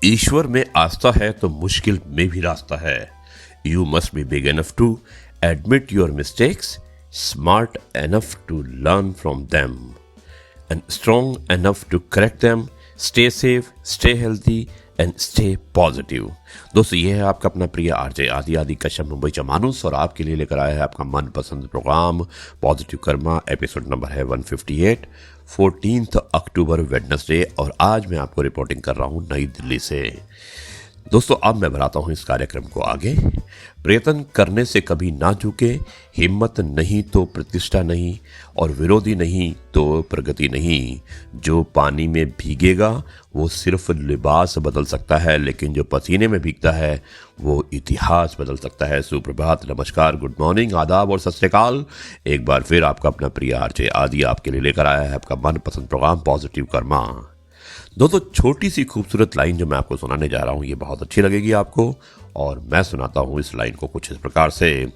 ईश्वर में आस्था है तो मुश्किल में भी रास्ता है। You must be big enough to admit your mistakes, smart enough to learn from them and strong enough to correct them. Stay safe, stay healthy and stay positive. दोस्तों, ये है आपका अपना प्रिय आरजे आदि कश्यप मुंबईचा माणूस और आपके लिए लेकर आया है आपका मनपसंद program positive karma. Episode number है 158, 14 अक्टूबर वेडनेसडे, और आज मैं आपको रिपोर्टिंग कर रहा हूँ नई दिल्ली से। दोस्तों, अब मैं बढ़ाता हूँ इस कार्यक्रम को आगे। प्रयत्न करने से कभी ना झुके, हिम्मत नहीं तो प्रतिष्ठा नहीं, और विरोधी नहीं तो प्रगति नहीं। जो पानी में भीगेगा वो सिर्फ लिबास बदल सकता है, लेकिन जो पसीने में भीगता है वो इतिहास बदल सकता है। सुप्रभात, नमस्कार, गुड मॉर्निंग, आदाब और सत श्री अकाल। एक बार फिर आपका अपना प्रिय आरजे आदि आपके लिए लेकर आया है आपका मनपसंद प्रोग्राम पॉजिटिव कर्मा। दोस्तों, छोटी सी खूबसूरत लाइन जो मैं आपको सुनाने जा रहा हूँ ये बहुत अच्छी लगेगी आपको, और मैं सुनाता हूँ इस लाइन को कुछ इस प्रकार से।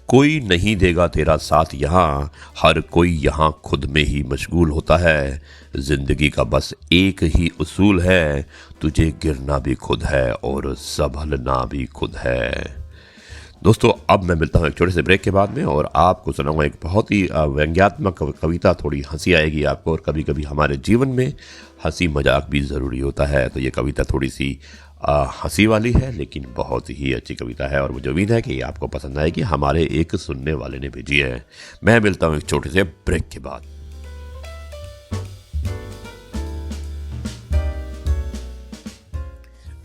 कोई नहीं देगा तेरा साथ यहाँ, हर कोई यहाँ खुद में ही मशगूल होता है। जिंदगी का बस एक ही उसूल है, तुझे गिरना भी खुद है और संभलना भी खुद है। दोस्तों, अब मैं मिलता हूँ एक छोटे से ब्रेक के बाद में, और आपको सुनाऊंगा एक बहुत ही व्यंग्यात्मक कविता। थोड़ी हंसी आएगी आपको, और कभी कभी हमारे जीवन में हंसी मजाक भी ज़रूरी होता है। तो ये कविता थोड़ी सी हंसी वाली है, लेकिन बहुत ही अच्छी कविता है, और मुझे उम्मीद है कि ये आपको पसंद आएगी। हमारे एक सुनने वाले ने भेजी है। मैं मिलता हूँ एक छोटे से ब्रेक के बाद।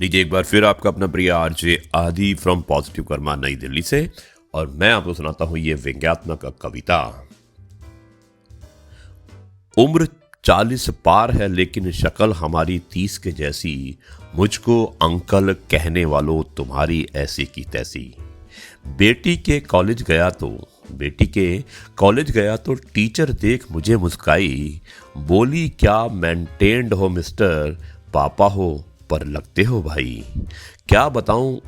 लीजिए, एक बार फिर आपका अपना प्रिय आरजे आदि फ्रॉम पॉजिटिव कर्मा नई दिल्ली से, और मैं आपको सुनाता हूं ये व्यंग्यात्मक कविता। उम्र 40 पार है लेकिन शक्ल हमारी 30 के जैसी, मुझको अंकल कहने वालों तुम्हारी ऐसी की तैसी। बेटी के कॉलेज गया तो टीचर देख मुझे मुस्काई, बोली क्या मेंटेन्ड हो मिस्टर, पापा हो पर लगते हो भाई। क्या बतलाऊं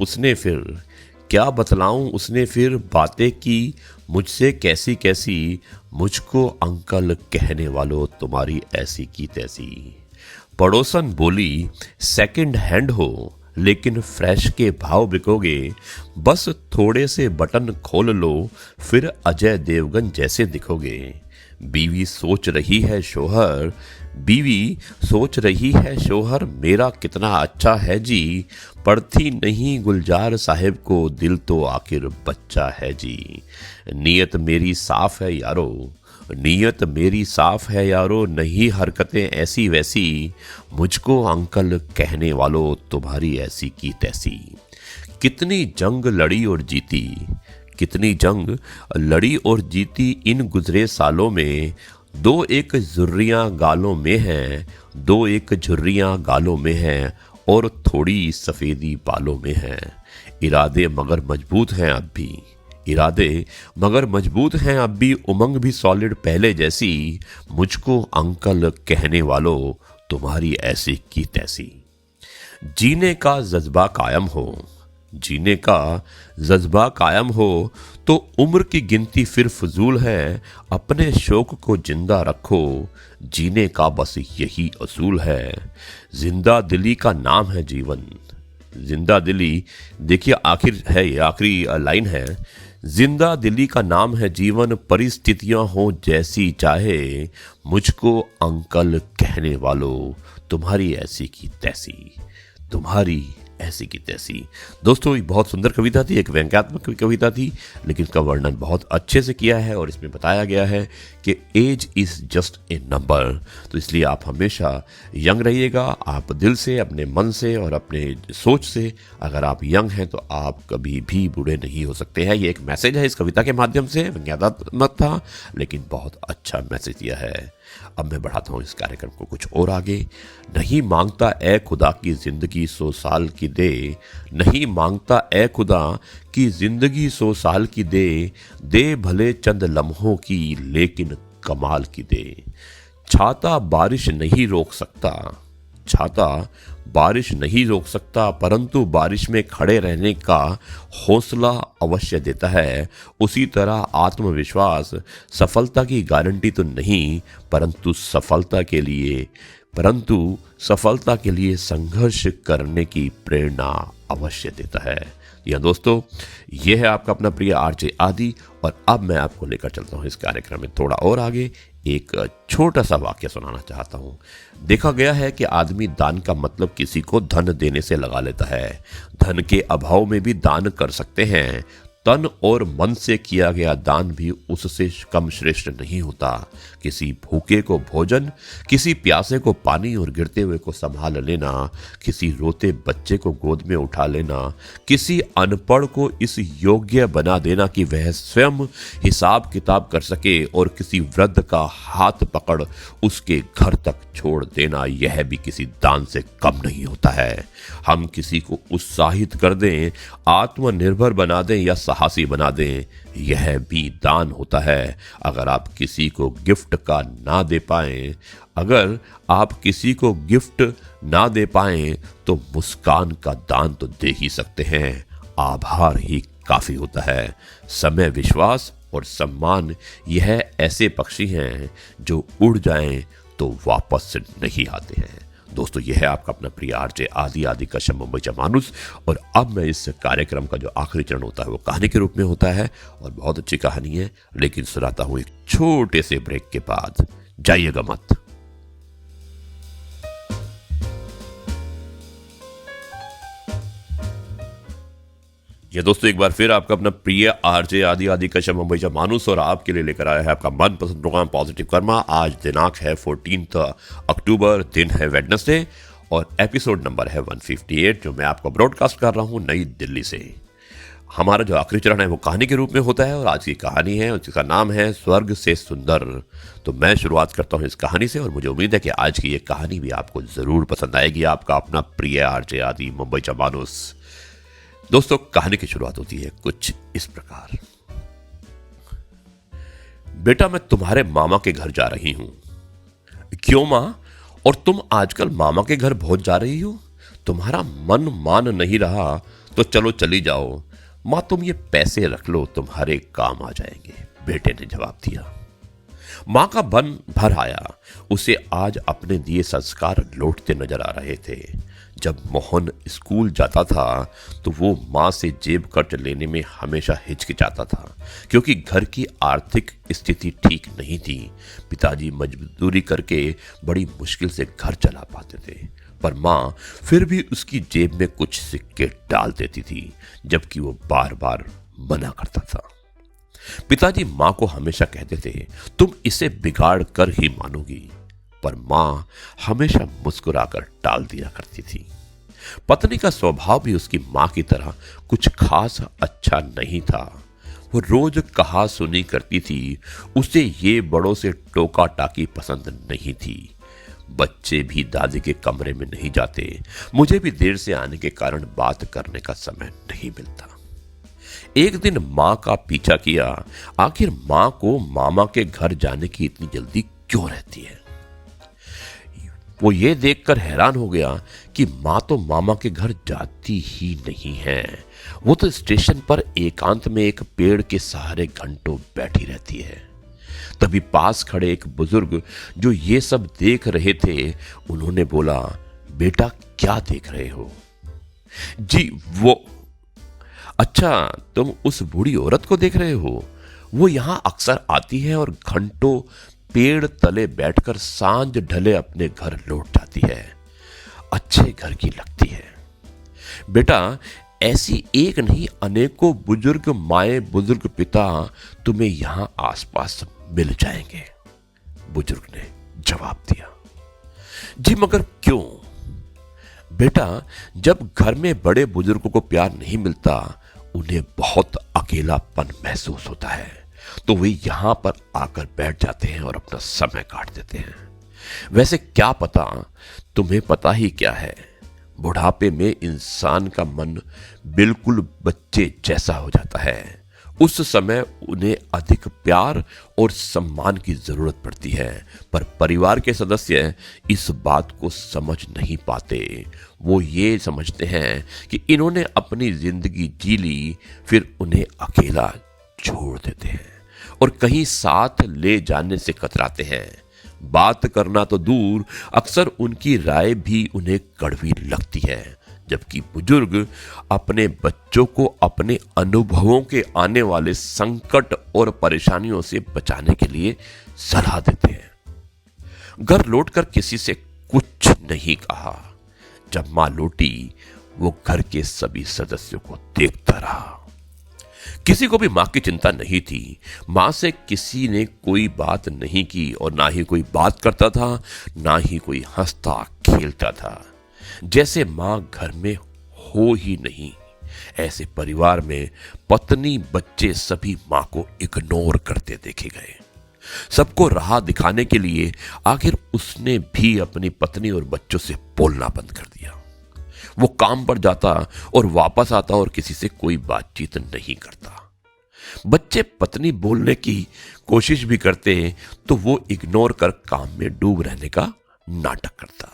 उसने फिर बातें की मुझसे कैसी कैसी, मुझको अंकल कहने वालों तुम्हारी ऐसी की तैसी। पड़ोसन बोली सेकंड हैंड हो लेकिन फ्रेश के भाव बिकोगे, बस थोड़े से बटन खोल लो फिर अजय देवगन जैसे दिखोगे। बीवी सोच रही है शोहर मेरा कितना अच्छा है जी, पढ़ती नहीं गुलजार साहिब को दिल तो आखिर बच्चा है जी। नीयत मेरी साफ है यारो, नहीं हरकतें ऐसी वैसी, मुझको अंकल कहने वालों तुम्हारी ऐसी की तैसी। कितनी जंग लड़ी और जीती इन गुजरे सालों में, दो एक झुर्रियाँ गालों में हैं और थोड़ी सफ़ेदी बालों में हैं। इरादे मगर मजबूत हैं अब भी, उमंग भी सॉलिड पहले जैसी, मुझको अंकल कहने वालों तुम्हारी ऐसी की तैसी। जीने का जज्बा कायम हो तो उम्र की गिनती फिर फजूल है, अपने शौक को जिंदा रखो, जीने का बस यही असूल है। जिंदा दिली का नाम है जीवन। जिंदा दिली, देखिए आखिरी लाइन है। जिंदा दिली का नाम है जीवन, परिस्थितियां हो जैसी चाहे, मुझको अंकल कहने वालों तुम्हारी ऐसी की तैसी। दोस्तों, ये बहुत सुंदर कविता थी, एक व्यंग्यात्मक कविता थी, लेकिन इसका वर्णन बहुत अच्छे से किया है, और इसमें बताया गया है कि age is just a number. तो इसलिए आप हमेशा यंग रहिएगा, आप दिल से, अपने मन से और अपने सोच से। अगर आप यंग हैं तो आप कभी भी बूढ़े नहीं हो सकते हैं। ये एक मैसेज है इस कविता के माध्यम से। व्यंग्यात्मक था लेकिन बहुत अच्छा मैसेज दिया है। अब मैं बढ़ाता हूँ इस कार्यक्रम को कुछ और आगे। नहीं मांगता ए खुदा की जिंदगी 100 साल की दे, नहीं मांगता ए खुदा की जिंदगी 100 साल की दे भले चंद लम्हों की लेकिन कमाल की दे। छाता बारिश नहीं रोक सकता, परंतु बारिश में खड़े रहने का हौसला अवश्य देता है। उसी तरह आत्मविश्वास सफलता की गारंटी तो नहीं, परंतु सफलता के लिए परंतु सफलता के लिए संघर्ष करने की प्रेरणा अवश्य देता है। या दोस्तों, यह है आपका अपना प्रिय आरजे आदि, और अब मैं आपको लेकर चलता हूं इस कार्यक्रम में थोड़ा और आगे। एक छोटा सा वाक्य सुनाना चाहता हूं। देखा गया है कि आदमी दान का मतलब किसी को धन देने से लगा लेता है। धन के अभाव में भी दान कर सकते हैं। तन और मन से किया गया दान भी उससे कम श्रेष्ठ नहीं होता। किसी भूखे को भोजन, किसी प्यासे को पानी और गिरते हुए को संभाल लेना, किसी रोते बच्चे को गोद में उठा लेना, किसी अनपढ़ को इस योग्य बना देना कि वह स्वयं हिसाब किताब कर सके, और किसी वृद्ध का हाथ पकड़ उसके घर तक छोड़ देना, यह भी किसी दान से कम नहीं होता है। हम किसी को उत्साहित कर दें, आत्मनिर्भर बना दें या साहसी बना दें, यह भी दान होता है। अगर आप किसी को गिफ्ट का ना दे पाएं, अगर आप किसी को गिफ्ट ना दे पाएं तो मुस्कान का दान तो दे ही सकते हैं। आभार ही काफी होता है। समय, विश्वास और सम्मान, यह ऐसे पक्षी हैं जो उड़ जाएं तो वापस से नहीं आते हैं। दोस्तों, यह है आपका अपना प्रिय आरजे आदि का मुंबईचा माणूस। और अब मैं इस कार्यक्रम का जो आखिरी चरण होता है वो कहानी के रूप में होता है, और बहुत अच्छी कहानी है, लेकिन सुनाता हूं एक छोटे से ब्रेक के बाद। जाइएगा मत। ये दोस्तों, एक बार फिर आपका अपना प्रिय आरजे आदि का मुंबईचा मानूस, और आपके लिए लेकर आया है आपका मनपसंद प्रोग्राम पॉजिटिव कर्मा। आज दिनांक है 14 अक्टूबर, दिन है वेडनेसडे, और एपिसोड नंबर है 158, जो मैं आपको ब्रॉडकास्ट कर रहा हूं नई दिल्ली से। हमारा जो आखिरी चरण है वो कहानी के रूप में होता है, और आज की कहानी है, उसका नाम है स्वर्ग से सुंदर। तो मैं शुरुआत करता हूं इस कहानी से, और मुझे उम्मीद है कि आज की ये कहानी भी आपको जरूर पसंद आएगी। आपका अपना प्रिय आरजे आदि मुंबईचा मानूस। दोस्तों, कहानी की शुरुआत होती है कुछ इस प्रकार। बेटा, मैं तुम्हारे मामा के घर जा रही हूं। क्यों मां? और तुम आजकल मामा के घर बहुत जा रही हो? तुम्हारा मन मान नहीं रहा तो चलो चली जाओ। मां, तुम ये पैसे रख लो, तुम्हारे काम आ जाएंगे, बेटे ने जवाब दिया। मां का मन भर आया। उसे आज अपने दिए संस्कार लौटते नजर आ रहे थे। जब मोहन स्कूल जाता था तो वो मां से जेब खर्च लेने में हमेशा हिचकिचाता था, क्योंकि घर की आर्थिक स्थिति ठीक नहीं थी। पिताजी मजदूरी करके बड़ी मुश्किल से घर चला पाते थे, पर मां फिर भी उसकी जेब में कुछ सिक्के डाल देती थी, जबकि वो बार बार मना करता था। पिताजी मां को हमेशा कहते थे, तुम इसे बिगाड़ कर ही मानोगी, पर मां हमेशा मुस्कुराकर टाल दिया करती थी। पत्नी का स्वभाव भी उसकी मां की तरह कुछ खास अच्छा नहीं था। वो रोज कहा सुनी करती थी। उसे ये बड़ों से टोका टाकी पसंद नहीं थी। बच्चे भी दादी के कमरे में नहीं जाते। मुझे भी देर से आने के कारण बात करने का समय नहीं मिलता। एक दिन मां का पीछा किया। आखिर मां को मामा के घर जाने की इतनी जल्दी क्यों रहती है? वो ये देखकर हैरान हो गया कि मां तो मामा के घर जाती ही नहीं है। वो तो स्टेशन पर एकांत में एक पेड़ के सहारे घंटों बैठी रहती है। तभी पास खड़े एक बुजुर्ग जो ये सब देख रहे थे, उन्होंने बोला, बेटा क्या देख रहे हो? जी वो, अच्छा तुम उस बूढ़ी औरत को देख रहे हो? वो यहां अक्सर आती है और घंटों पेड़ तले बैठकर सांझ ढले अपने घर लौट जाती है। अच्छे घर की लगती है। बेटा, ऐसी एक नहीं अनेकों बुजुर्ग माए, बुजुर्ग पिता तुम्हें यहां आसपास मिल जाएंगे, बुजुर्ग ने जवाब दिया। जी मगर क्यों? बेटा, जब घर में बड़े बुजुर्गों को प्यार नहीं मिलता, उन्हें बहुत अकेलापन महसूस होता है, तो वे यहां पर आकर बैठ जाते हैं और अपना समय काट देते हैं। वैसे क्या पता, तुम्हें पता ही क्या है, बुढ़ापे में इंसान का मन बिल्कुल बच्चे जैसा हो जाता है। उस समय उन्हें अधिक प्यार और सम्मान की जरूरत पड़ती है, पर परिवार के सदस्य इस बात को समझ नहीं पाते। वो ये समझते हैं कि इन्होंने अपनी जिंदगी जी ली, फिर उन्हें अकेला छोड़ देते हैं और कहीं साथ ले जाने से कतराते हैं। बात करना तो दूर, अक्सर उनकी राय भी उन्हें कड़वी लगती है, जबकि बुजुर्ग अपने बच्चों को अपने अनुभवों के आने वाले संकट और परेशानियों से बचाने के लिए सलाह देते हैं। घर लौटकर किसी से कुछ नहीं कहा। जब मां लौटी, वो घर के सभी सदस्यों को देखता रहा। किसी को भी मां की चिंता नहीं थी। मां से किसी ने कोई बात नहीं की और ना ही कोई बात करता था, ना ही कोई हंसता खेलता था। जैसे मां घर में हो ही नहीं। ऐसे परिवार में पत्नी, बच्चे सभी मां को इग्नोर करते देखे गए। सबको राह दिखाने के लिए आखिर उसने भी अपनी पत्नी और बच्चों से बोलना बंद कर दिया। वो काम पर जाता और वापस आता और किसी से कोई बातचीत नहीं करता। बच्चे पत्नी बोलने की कोशिश भी करते तो वो इग्नोर कर काम में डूब रहने का नाटक करता।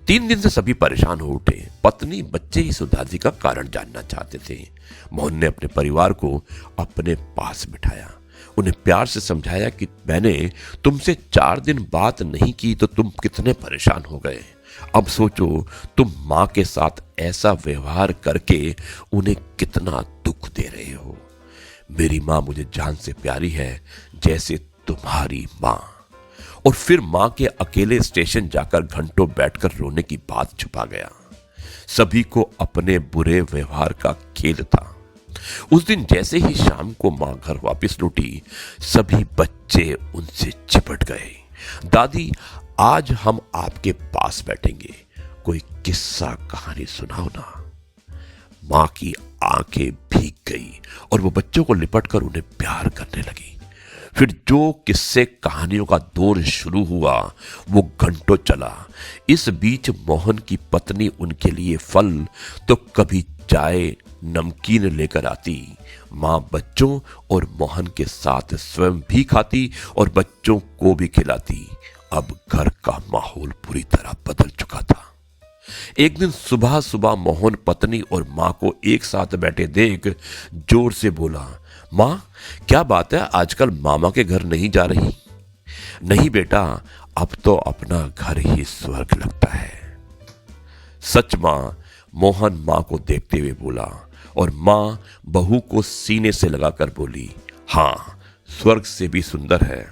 3 दिन से सभी परेशान हो उठे। पत्नी, बच्चे इस उदासी का कारण जानना चाहते थे। मोहन ने अपने परिवार को अपने पास बिठाया, उन्हें प्यार से समझाया कि मैंने तुमसे 4 दिन बात नहीं की तो तुम कितने परेशान हो गए। अब सोचो, तुम मां के साथ ऐसा व्यवहार करके उन्हें कितना दुख दे रहे हो। मेरी मां मुझे जान से प्यारी है, जैसे तुम्हारी मां। और फिर मां के अकेले स्टेशन जाकर घंटों बैठकर रोने की बात छुपा गया। सभी को अपने बुरे व्यवहार का खेद था। उस दिन जैसे ही शाम को मां घर वापस लौटी, सभी बच्चे उनसे चिपट गए। दादी, आज हम आपके पास बैठेंगे, कोई किस्सा कहानी सुनाओ ना। मां की आंखें भीग गई और वो बच्चों को लिपटकर उन्हें प्यार करने लगी। फिर जो किस्से कहानियों का दौर शुरू हुआ, वो घंटों चला। इस बीच मोहन की पत्नी उनके लिए फल तो कभी चाय, नमकीन लेकर आती। मां बच्चों और मोहन के साथ स्वयं भी खाती और बच्चों को भी खिलाती। अब घर का माहौल पूरी तरह बदल चुका था। एक दिन सुबह सुबह मोहन पत्नी और मां को एक साथ बैठे देख जोर से बोला, मां, क्या बात है, आजकल मामा के घर नहीं जा रही? नहीं बेटा, अब तो अपना घर ही स्वर्ग लगता है। सच मां, मोहन मां को देखते हुए बोला और मां बहू को सीने से लगाकर बोली, हां, स्वर्ग से भी सुंदर है।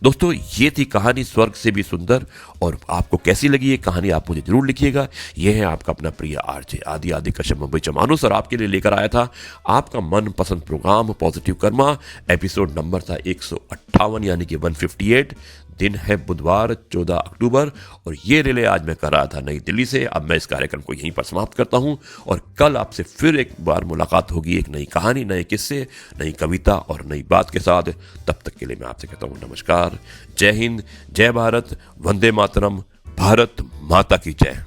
दोस्तों, ये थी कहानी स्वर्ग से भी सुंदर। और आपको कैसी लगी ये कहानी आप मुझे जरूर लिखिएगा। यह है आपका अपना प्रिय आरजे आदि कश्यप मुंबई चमानुस और आपके लिए लेकर आया था आपका मनपसंद program positive karma. Episode number था 158 यानी कि 158। दिन है बुधवार 14 अक्टूबर और ये रिले आज मैं कर रहा था नई दिल्ली से। अब मैं इस कार्यक्रम को यहीं पर समाप्त करता हूं और कल आपसे फिर एक बार मुलाकात होगी एक नई कहानी, नए किस्से, नई कविता और नई बात के साथ। तब तक के लिए मैं आपसे कहता हूं नमस्कार, जय हिंद, जय भारत, वंदे मातरम, भारत माता की जय।